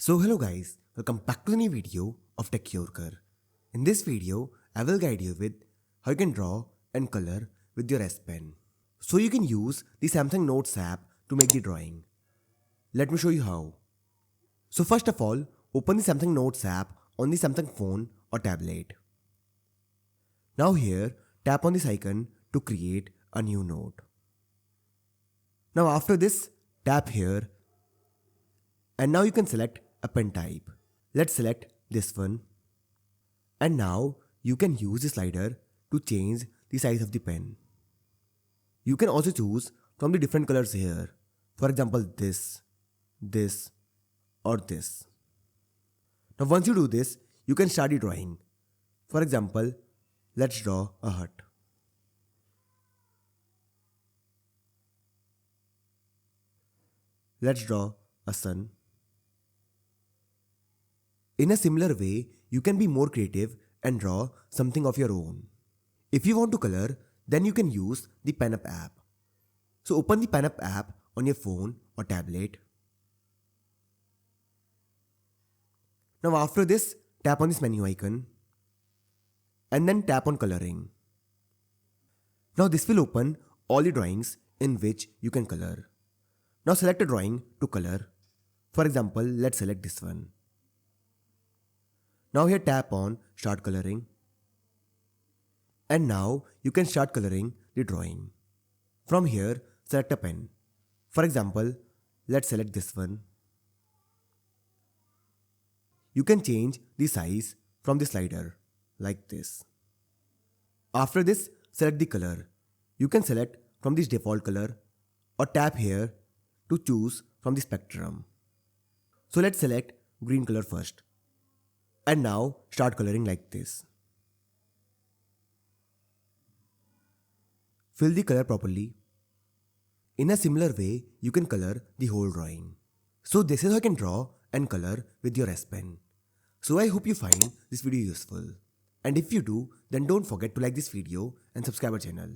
So hello guys, welcome back to the new video of Tech Yorker. In this video, I will guide you with how you can draw and color with your S Pen. So you can use the Samsung Notes app to make the drawing. Let me show you how. So first of all, open the Samsung Notes app on the Samsung phone or tablet. Now here, tap on this icon to create a new note. Now after this, tap here and now you can select a pen type. Let's select this one. And now you can use the slider to change the size of the pen. You can also choose from the different colors here. For example, this, or this. Now once you do this, you can start the drawing. For example, let's draw a hut. Let's draw a sun. In a similar way, you can be more creative and draw something of your own. If you want to color, then you can use the PENUP app. So open the PENUP app on your phone or tablet. Now after this, tap on this menu icon and then tap on coloring. Now this will open all the drawings in which you can color. Now select a drawing to color. For example, let's select this one. Now here tap on Start Coloring. And now you can start coloring the drawing. From here, select a pen. For example, let's select this one. You can change the size from the slider, like this. After this, select the color. You can select from this default color or tap here to choose from the spectrum. So let's select green color first. And now start coloring like this. Fill the color properly. In a similar way, you can color the whole drawing. So this is how you can draw and color with your S Pen. So I hope you find this video useful. And if you do, then don't forget to like this video and subscribe our channel.